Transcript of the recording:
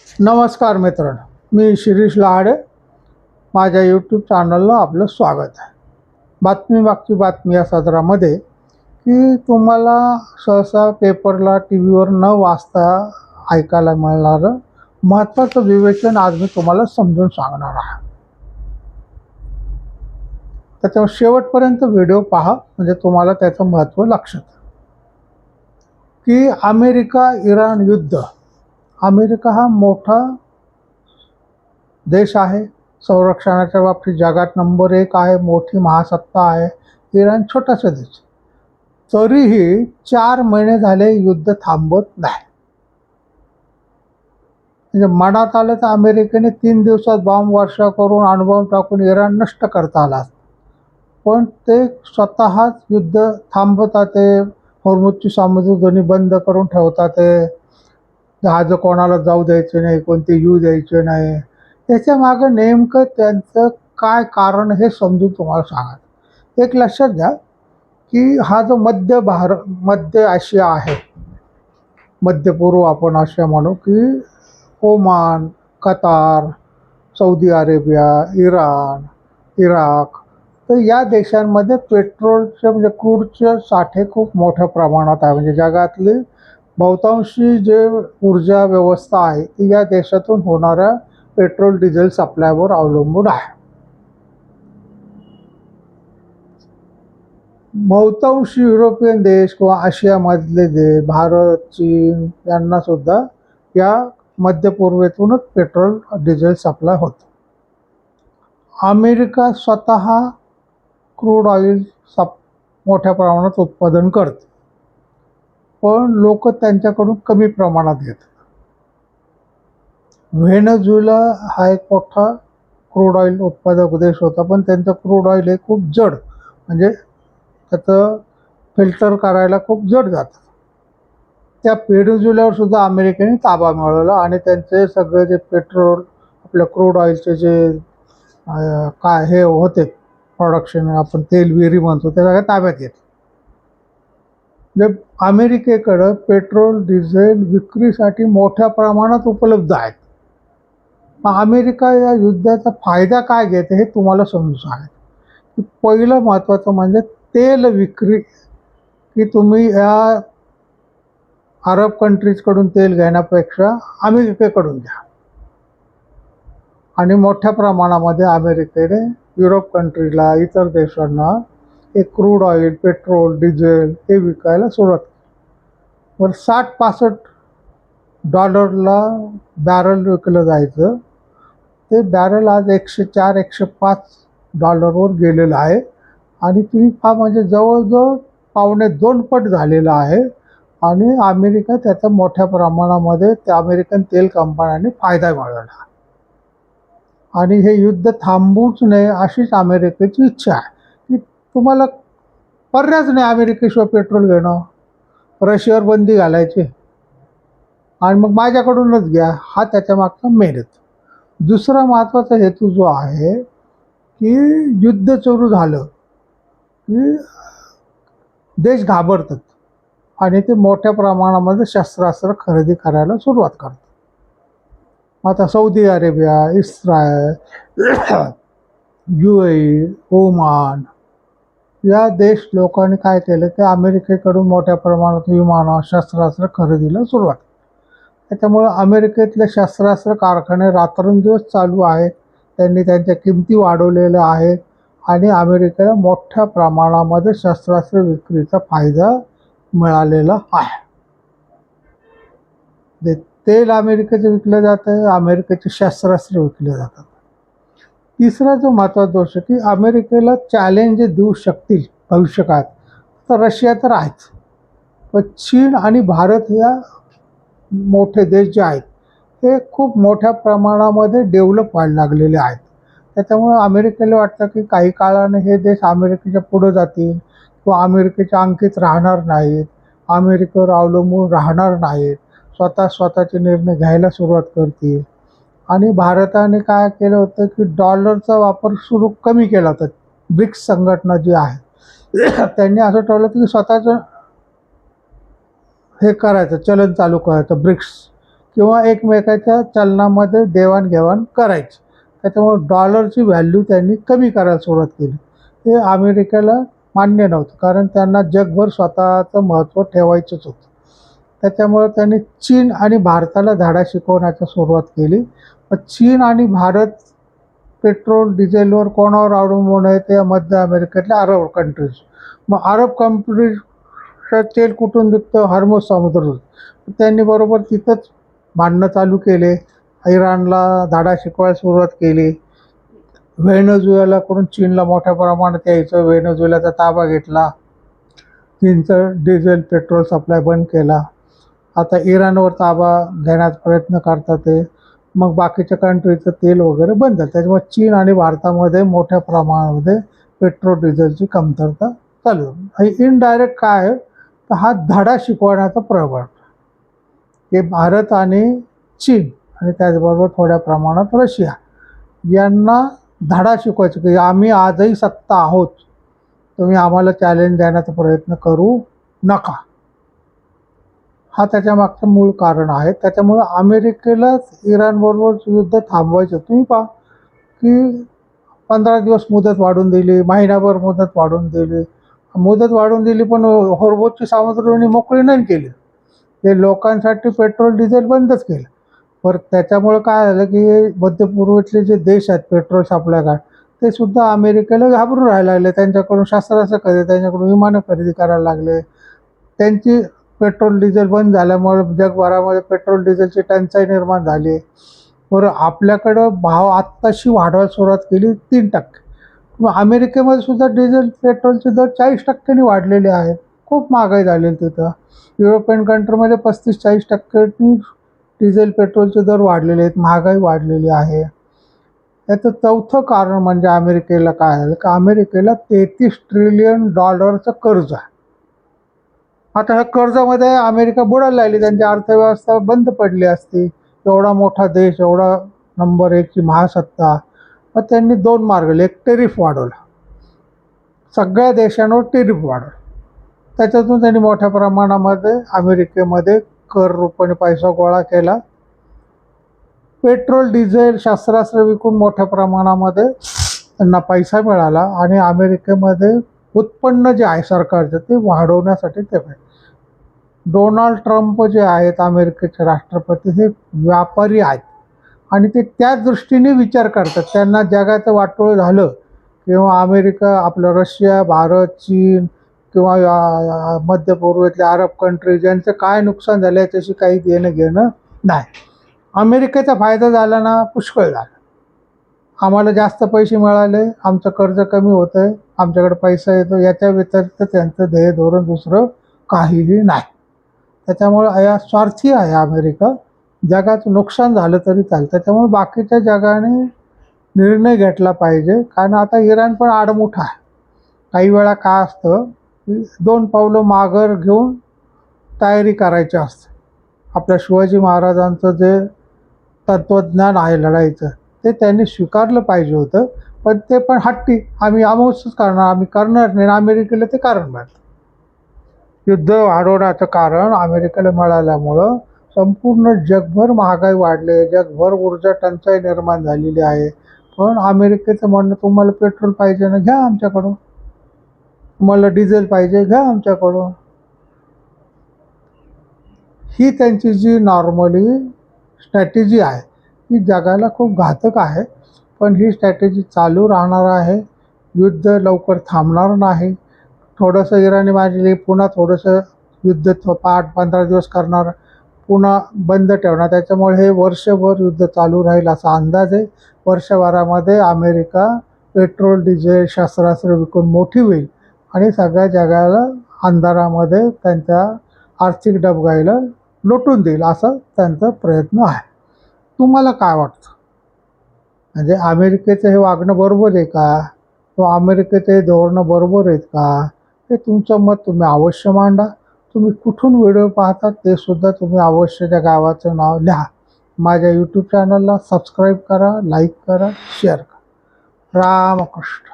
नमस्कार मित्रांनो, मी शिरीष लहाडे. माझ्या यूट्यूब चॅनलला आपलं स्वागत आहे. बातमी मागची बातमी या सदरामध्ये की तुम्हाला सहसा पेपरला टी व्हीवर न वाचता ऐकायला मिळणारं महत्त्वाचं विवेचन आज मी तुम्हाला समजून सांगणार आहे. त्याच्यामुळे शेवटपर्यंत व्हिडिओ पहा, म्हणजे तुम्हाला त्याचं महत्त्व लक्षात की अमेरिका इराण युद्ध. अमेरिका हा मोठा देश आहे, संरक्षणाच्या बाबतीत जगात नंबर 1 आहे, मोठी महासत्ता आहे. इराण छोटासा देश, तरीही 4 महिने झाले युद्ध थांबत नाही. म्हणजे मनात आलं तर अमेरिकेने 3 दिवसात बॉम्ब वर्षा करून अणुबॉम्ब टाकून इराण नष्ट करता आला, पण ते स्वतःच युद्ध थांबवतात. ते होर्मुझची सामुद्रधुनी बंद करून ठेवतात. ते जहाजं कोणाला जाऊ द्यायचे नाही, कोणते येऊ द्यायचे नाही. त्याच्या मागं नेमकं त्यांचं काय कारण हे समजून तुम्हाला सांगा. एक लक्षात घ्या की हा जो मध्य आशिया आहे, मध्य पूर्व आपण आशिया म्हणू, की Oman, Qatar, Saudi Arabia, Iran, Iraq, तर या देशांमध्ये पेट्रोलचे म्हणजे क्रूडचे साठे खूप मोठ्या प्रमाणात आहे. म्हणजे जगातली बहुतांशी जे ऊर्जा व्यवस्था आहे ती या देशातून होणाऱ्या पेट्रोल डिझेल सप्लायवर अवलंबून आहे. बहुतांशी युरोपियन देश किंवा आशियामधले देश, भारत, चीन यांना सुद्धा या मध्य पूर्वेतूनच पेट्रोल डिझेल सप्लाय होतं. अमेरिका स्वतः क्रूड ऑइल मोठ्या प्रमाणात उत्पादन करते, पण लोक त्यांच्याकडून कमी प्रमाणात घेतात. व्हेनेझुएला हा एक मोठा क्रूड ऑइल उत्पादक देश होता, पण त्यांचं क्रूड ऑइल हे खूप जड, म्हणजे त्याचं फिल्टर करायला खूप जड जातं. त्या व्हेनेझुएलावर सुद्धा अमेरिकेने ताबा मिळवला आणि त्यांचे सगळे जे पेट्रोल, आपल्या क्रूड ऑइलचे जे काय हे होते प्रोडक्शन, आपण तेल विहिरी म्हणतो, ते सगळ्या ताब्यात घेतलं. म्हणजे अमेरिकेकडं पेट्रोल डिझेल विक्रीसाठी मोठ्या प्रमाणात उपलब्ध आहेत. मग अमेरिका या युद्धाचा फायदा काय घेते हे तुम्हाला समजून सांगायचं. पहिलं महत्त्वाचं म्हणजे तेल विक्री, की तुम्ही या अरब कंट्रीजकडून तेल घेण्यापेक्षा अमेरिकेकडून घ्या. आणि मोठ्या प्रमाणामध्ये अमेरिकेने युरोप कंट्रीला, इतर देशांना हे क्रूड ऑइल, पेट्रोल, डिझेल हे विकायला सुरुवात केली. वर $60-65 बॅरल विकलं जायचं, ते बॅरल आज $104-105 गेलेलं आहे. आणि तुम्ही पहा, म्हणजे जवळजवळ 1.5-2 पट झालेलं आहे. आणि अमेरिका त्याचा मोठ्या प्रमाणामध्ये त्या अमेरिकन तेल कंपन्यांनी फायदा मिळवला. आणि हे युद्ध थांबूच नये अशीच अमेरिकेची इच्छा आहे, की तुम्हाला पर्यायच नाही अमेरिकेशिवाय पेट्रोल घेणं, रशियावर बंदी घालायची आणि मग माझ्याकडूनच घ्या, हा त्याच्या मागचा मेन हेतू. दुसरा महत्त्वाचा हेतू जो आहे की युद्ध सुरू झालं की देश घाबरतात आणि ते मोठ्या प्रमाणामध्ये शस्त्रास्त्र खरेदी करायला सुरुवात करतात. आता Saudi Arabia, Israel, UAE, Oman या देश लोकांनी काय केलं की अमेरिकेकडून मोठ्या प्रमाणात विमानं, शस्त्रास्त्र खरेदीला सुरुवात. त्याच्यामुळं अमेरिकेतले शस्त्रास्त्र कारखाने रात्रंदिवस चालू आहेत. त्यांनी त्यांच्या किमती वाढवलेल्या आहेत आणि अमेरिकेला मोठ्या प्रमाणामध्ये शस्त्रास्त्र विक्रीचा फायदा मिळालेला आहे. तेल अमेरिकेचं विकलं जातं, अमेरिकेचे शस्त्रास्त्र विकले जातात. तिसरा जो महत्त्वाचा दोष आहे की अमेरिकेला चॅलेंज देऊ शकतील भविष्यकाळात तर रशिया तर आहेच, पण चीन आणि भारत या मोठे देश जे आहेत हे खूप मोठ्या प्रमाणामध्ये डेव्हलप व्हायला लागलेले आहेत. त्याच्यामुळे अमेरिकेला वाटतं की काही काळाने हे देश अमेरिकेच्या पुढे जातील किंवा अमेरिकेच्या अंकीत राहणार नाहीत, अमेरिकेवर अवलंबून राहणार नाहीत, स्वतःचे निर्णय घ्यायला सुरुवात करतील. आणि भारताने काय केलं होतं की डॉलरचा वापर कमी केला होता. ब्रिक्स संघटना जी आहे त्यांनी असं ठरवलं की स्वतःचं हे करायचं, चलन चालू करायचं ब्रिक्स, किंवा एकमेकाच्या चलनामध्ये देवाणघेवाण करायची. त्याच्यामुळे डॉलरची व्हॅल्यू त्यांनी कमी करायला सुरुवात केली. हे अमेरिकेला मान्य नव्हतं, कारण त्यांना जगभर स्वतःचं महत्त्व ठेवायचंच होतं. त्याच्यामुळे त्यांनी चीन आणि भारताला धडा शिकवण्याची सुरुवात केली. मग चीन आणि भारत पेट्रोल डिझेलवर कोणावर अवलंबून आहे? ते मध्य अमेरिकेतल्या अरब कंट्रीज. मग अरब कंट्रीजचं तेल कुठून निघतं? हॉर्मुझ समुद्र. त्यांनी बरोबर तिथंच भांडणं चालू केले. इराणला धडा शिकवायला सुरुवात केली. व्हेनेझुएलाकडून चीनला मोठ्या प्रमाणात यायचं. व्हेनेझुएलाचा ताबा घेतला. चीनचं डिझेल पेट्रोल सप्लाय बंद केला. आता इराणवर ताबा घेण्याचा प्रयत्न करतात ते. मग बाकीच्या कंट्रीचं तेल वगैरे बंद झालं. त्याच्यामुळे चीन आणि भारतामध्ये मोठ्या प्रमाणामध्ये पेट्रोल डिझेलची कमतरता चालू आहे. इनडायरेक्ट काय आहे, तर हा धडा शिकवण्याचा प्रयोग की भारत आणि चीन आणि त्याचबरोबर थोड्या प्रमाणात रशिया यांना धडा शिकवायचं की आम्ही आजही सत्ता आहोत, तुम्ही आम्हाला चॅलेंज देण्याचा प्रयत्न करू नका. हा त्याच्या मागचं मूळ कारण आहे. त्याच्यामुळं अमेरिकेलाच इराणबरोबर युद्ध थांबवायचं. तुम्ही पहा की 15 दिवस मुदत वाढवून दिली, महिनाभर मुदत वाढवून दिली. मुदत वाढवून दिली पण होर्मुझची सामुद्रधुनी मोकळी नाही केली. ते लोकांसाठी पेट्रोल डिझेल बंदच केलं. बरं त्याच्यामुळं काय झालं की मध्य पूर्वेतले जे देश आहेत पेट्रोल सप्लाय काय, ते सुद्धा अमेरिकेला घाबरून राहायला लागले. त्यांच्याकडून शस्त्रास्त्र खरेदी, त्यांच्याकडून विमानं खरेदी करायला लागले. त्यांची पेट्रोल डिझेल बंद झाल्यामुळे जगभरामध्ये पेट्रोल डिझेलची टंचाई निर्माण झाली. बरं आपल्याकडं भाव आत्ताशी वाढवायला सुरुवात केली 3%. मग अमेरिकेमध्ये सुद्धा डिझेल पेट्रोलचे दर 40% वाढलेले आहेत. खूप महागाई झालेली तिथं. युरोपियन कंट्रीमध्ये 35-40% डिझेल पेट्रोलचे दर वाढलेले आहेत, महागाई वाढलेली आहे. याचं चौथं कारण म्हणजे अमेरिकेला काय झालं की अमेरिकेला $33 ट्रिलियन कर्ज आहे. आता ह्या कर्जामध्ये अमेरिका बुडायला लागली, त्यांची अर्थव्यवस्था बंद पडली असती. एवढा मोठा देश, एवढा नंबर 1ची महासत्ता. मग त्यांनी 2 मार्ग, एक टेरिफ वाढवला, सगळ्या देशांवर टेरिफ वाढवलं. त्याच्यातून त्यांनी मोठ्या प्रमाणामध्ये अमेरिकेमध्ये कर रूपाने पैसा गोळा केला. पेट्रोल डिझेल शस्त्रास्त्र विकून मोठ्या प्रमाणामध्ये त्यांना पैसा मिळाला आणि अमेरिकेमध्ये उत्पन्न जे आहे सरकारचं ते वाढवण्यासाठी ते डोनाल्ड ट्रम्प जे आहेत अमेरिकेचे राष्ट्रपती, हे व्यापारी आहेत आणि ते त्याच दृष्टीने विचार करतात. त्यांना जगाचं वाटोळं झालं किंवा अमेरिका, आपलं रशिया, भारत, चीन किंवा मध्य पूर्वेतले अरब कंट्रीज यांचं काय नुकसान झालं याच्याशी काही देणं घेणं नाही. अमेरिकेचा फायदा झाला ना, पुष्कळ झाला. आम्हाला जास्त पैसे मिळाले, आमचं कर्ज कमी होतं आहे, आमच्याकडे पैसा येतो, याच्या व्यतिरिक्त त्यांचं ध्येय धोरण दुसरं काहीही नाही. त्याच्यामुळे या स्वार्थी आहे अमेरिका. जगाचं नुकसान झालं तरी चालेल. त्याच्यामुळे बाकीच्या जगाने निर्णय घेतला पाहिजे. कारण आता इराण पण आडमुठा आहे. काही वेळा काय असतं की 2 पावलं माघार घेऊन तयारी करायची असते. आपल्या शिवाजी महाराजांचं जे तत्त्वज्ञान आहे लढाईचं, ते त्यांनी स्वीकारलं पाहिजे होतं. पण ते पण हट्टी, आम्ही आमोसच करणार, आम्ही करणार नाही. अमेरिकेला ते कारण मिळतं. युद्ध वाढवण्याचं कारण अमेरिकेला मिळाल्यामुळं संपूर्ण जगभर महागाई वाढली, जगभर ऊर्जा टंचाई निर्माण झालेली आहे. पण अमेरिकेचं म्हणणं, तुम्हाला पेट्रोल पाहिजे ना, घ्या आमच्याकडून. तुम्हाला डिझेल पाहिजे, घ्या आमच्याकडून. ही त्यांची जी नॉर्मली स्ट्रॅटेजी आहे ही जगाला खूप घातक आहे. पण ही स्ट्रॅटेजी चालू राहणार आहे. युद्ध लवकर थांबणार नाही. थोडंसं इराणी बाजूला पुन्हा थोडंसं युद्ध 8-15 दिवस करणार, पुन्हा बंद ठेवणार. त्याच्यामुळे हे वर्षभर युद्ध चालू राहील असा अंदाज आहे. वर्षभरामध्ये अमेरिका पेट्रोल डिझेल शस्त्रास्त्र विकून मोठी होईल आणि सगळ्या जगाला अंधारामध्ये त्यांच्या आर्थिक डबघाईला लोटून देईल, असा त्यांचा प्रयत्न आहे. तुम्हाला काय वाटतं? म्हणजे अमेरिकेचं हे वागणं बरोबर आहे का? किंवा अमेरिकेचे हे धोरणं बरोबर आहेत का? हे तुमचं मत तुम्ही अवश्य मांडा. तुम्ही कुठून व्हिडिओ पाहतात ते सुद्धा तुम्ही अवश्य त्या गावाचं नाव लिहा. माझ्या यूट्यूब चॅनलला सबस्क्राईब करा, लाईक करा, शेअर करा. रामकृष्ण.